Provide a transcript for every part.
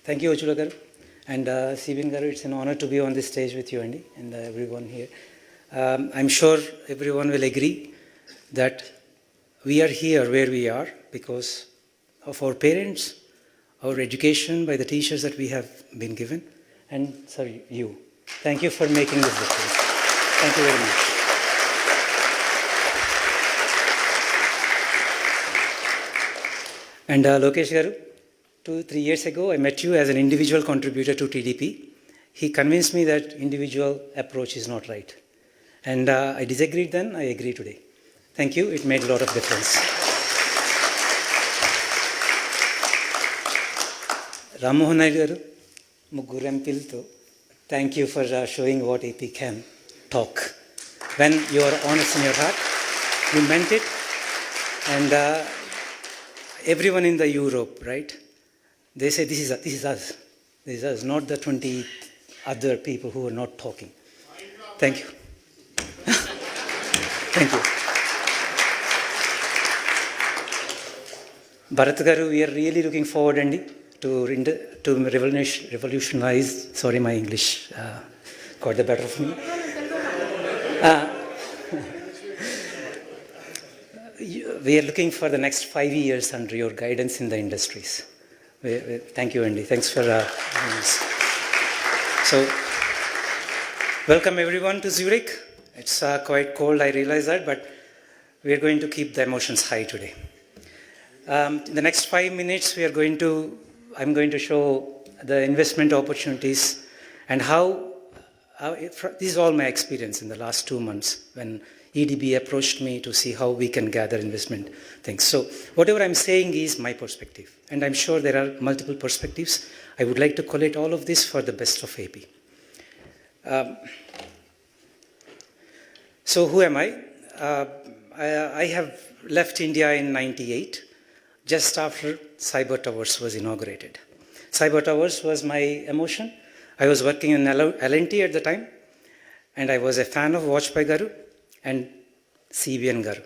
Thank you, Ochula Garu. And Sibin Garu, it's an honor to be on this stage with you, Andy, and everyone here. I'm sure everyone will agree that we are here where we are because of our parents, our education by the teachers that we have been given, and sorry, you. Thank you for making this difference. Thank you very much. And Lokesh Garu, 2-3 years ago, I met you as an individual contributor to TDP. He convinced me that individual approach is not right. And I disagreed then, I agree today. Thank you, it made a lot of difference. Rammohan Naidu Garu, Mugguru MPlto, thank you for showing what AP can talk. When you are honest in your heart, you meant it. And everyone in the Europe, right? They say this is us. This is us, not the 20 other people who are not talking. Thank you. Thank you. Bharat Garu, we are really looking forward, Andy, to revolutionize. Sorry, my English got the better of me. We are looking for the next 5 years under your guidance in the industries. Thank you, Andy. Thanks for this. So, welcome everyone to Zurich. It's quite cold, I realize that, but we are going to keep the emotions high today. In the next 5 minutes, I'm going to show the investment opportunities and how this is all my experience in the last 2 months when EDB approached me to see how we can gather investment things. So whatever I'm saying is my perspective, and I'm sure there are multiple perspectives. I would like to collate all of this for the best of AP. So who am I? I have left India in '98, just after Cyber Towers was inaugurated. Cyber Towers was my emotion. I was working in L&T at the time, and I was a fan of Vajpayee Garu and CBN Garu.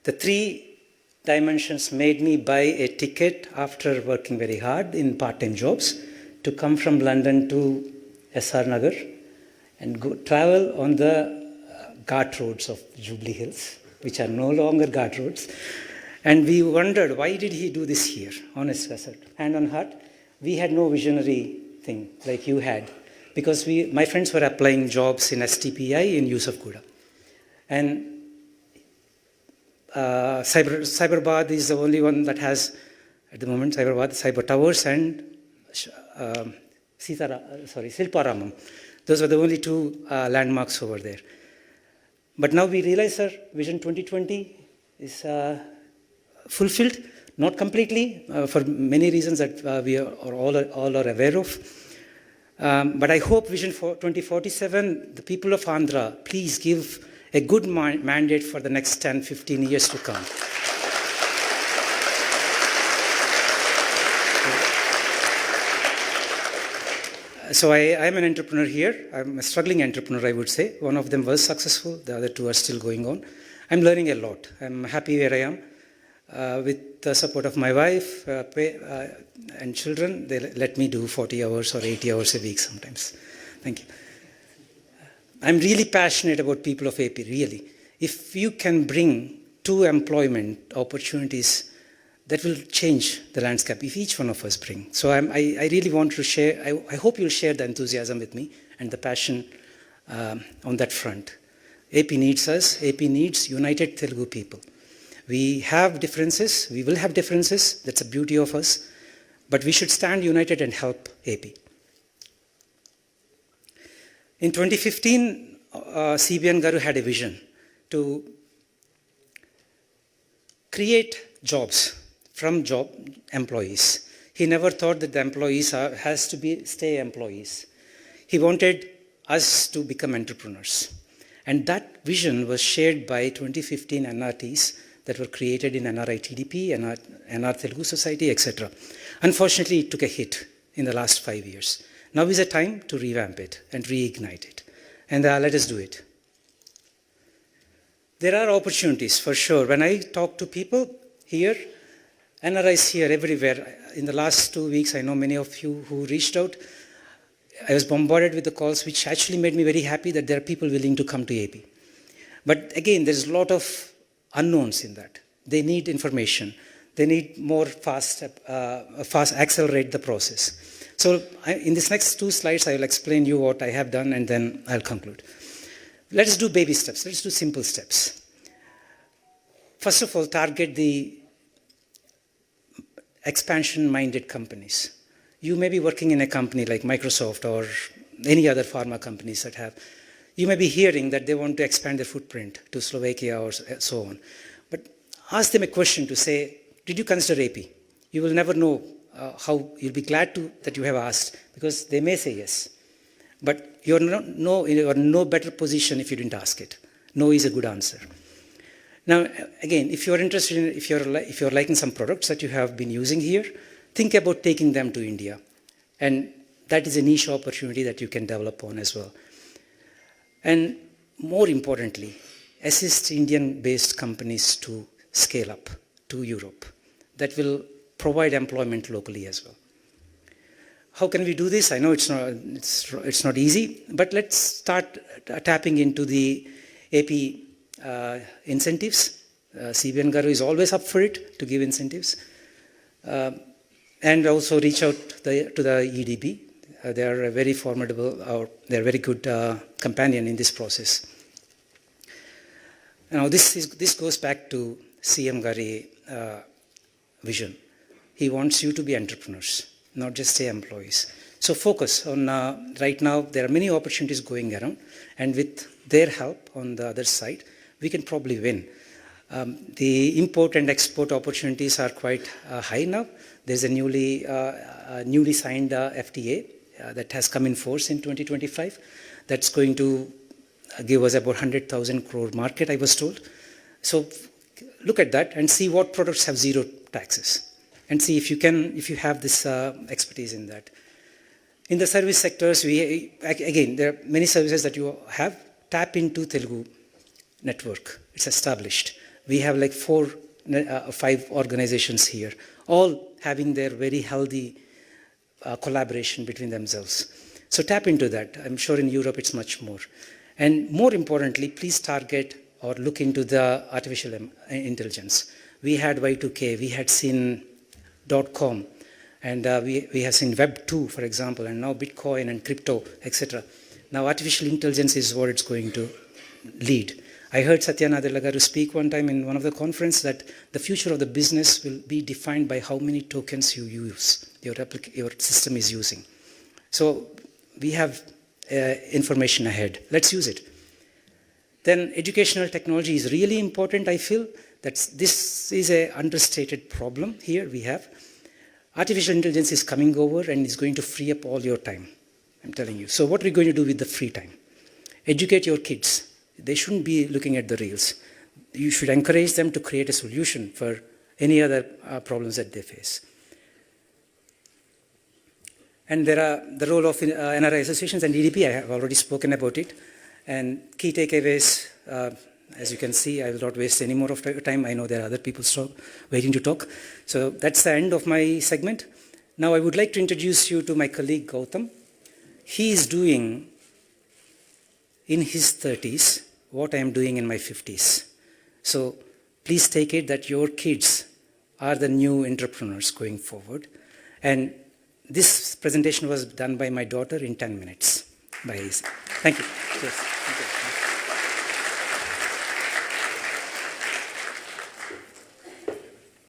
The 3 dimensions made me buy a ticket after working very hard in part-time jobs to come from London to SR Nagar and travel on the Ghat roads of Jubilee Hills, which are no longer Ghat roads. And we wondered, why did he do this here? Honest, hand on heart, we had no visionary thing like you had, because my friends were applying jobs in STPI in Yusuf Kuda. And Cyberbad is the only one that has, at the moment, Cyber Towers and Silparamam. Those were the only 2 landmarks over there. But now we realize our Vision 2020 is fulfilled, not completely, for many reasons that we are all are aware of. But I hope Vision 2047, the people of Andhra, please give a good mandate for the next 10-15 years to come. So I'm an entrepreneur here. I'm a struggling entrepreneur, I would say. One of them was successful. The other 2 are still going on. I'm learning a lot. I'm happy where I am. With the support of my wife and children, they let me do 40 hours or 80 hours a week sometimes. Thank you. I'm really passionate about people of AP, really. If you can bring 2 employment opportunities, that will change the landscape if each one of us bring. So I really want to share, I hope you'll share the enthusiasm with me and the passion on that front. AP needs us, AP needs united Telugu people. We have differences, we will have differences, that's the beauty of us, but we should stand united and help AP. In 2015, CBN Garu had a vision to create jobs from job employees. He never thought that the employees has to stay employees. He wanted us to become entrepreneurs. And that vision was shared by 2015 NRTs that were created in NRI TDP, NR Telugu Society, etc. Unfortunately, it took a hit in the last 5 years. Now is the time to revamp it and reignite it. And let us do it. There are opportunities for sure. When I talk to people here, NRIs here everywhere. In the last 2 weeks, I know many of you who reached out. I was bombarded with the calls, which actually made me very happy that there are people willing to come to AP. But again, there's a lot of unknowns in that. They need information. They need more fast accelerate the process. So in this next 2 slides, I will explain you what I have done and then I'll conclude. Let us do baby steps. Let's do simple steps. First of all, target the expansion-minded companies. You may be working in a company like Microsoft or any other pharma companies that have, you may be hearing that they want to expand their footprint to Slovakia or so on. But ask them a question to say, did you consider AP? You will never know how, you'll be glad that you have asked, because they may say yes. But you're in no better position if you didn't ask it. No is a good answer. Now, again, if you're interested in, if you're liking some products that you have been using here, think about taking them to India. And that is a niche opportunity that you can develop on as well. And more importantly, assist Indian-based companies to scale up to Europe. That will provide employment locally as well. How can we do this? I know it's not easy, but let's start tapping into the AP incentives. CBN Garu is always up for it to give incentives. And also reach out to the EDB. They are a very formidable, or they're a very good companion in this process. Now this goes back to CM Gari vision. He wants you to be entrepreneurs, not just say employees. So focus on, right now there are many opportunities going around, and with their help on the other side, we can probably win. The import and export opportunities are quite high now. There's a newly signed FTA that has come in force in 2025. That's going to give us about 100,000 crore market, I was told. So look at that and see what products have zero taxes, and see if you have this expertise in that. In the service sectors, again, there are many services that you have. Tap into Telugu network. It's established. We have like 5 organizations here, all having their very healthy collaboration between themselves. So tap into that. I'm sure in Europe it's much more. And more importantly, please target or look into the artificial intelligence. We had Y2K, we had seen .com, and we have seen Web 2, for example, and now Bitcoin and crypto, etc. Now artificial intelligence is what it's going to lead. I heard Satya Nadella Garu speak one time in one of the conferences that the future of the business will be defined by how many tokens you use, your system is using. So we have information ahead. Let's use it. Then educational technology is really important, I feel. This is an understated problem here we have. Artificial intelligence is coming over and is going to free up all your time, I'm telling you. So what are we going to do with the free time? Educate your kids. They shouldn't be looking at the reels. You should encourage them to create a solution for any other problems that they face. And there are the role of NRI associations and EDP. I have already spoken about it. And key takeaways, as you can see, I will not waste any more of time. I know there are other people waiting to talk. So that's the end of my segment. Now I would like to introduce you to my colleague Gautam. He is doing, in his 30s, what I am doing in my 50s. So please take it that your kids are the new entrepreneurs going forward. And this presentation was done by my daughter in 10 minutes. Thank you. Cheers.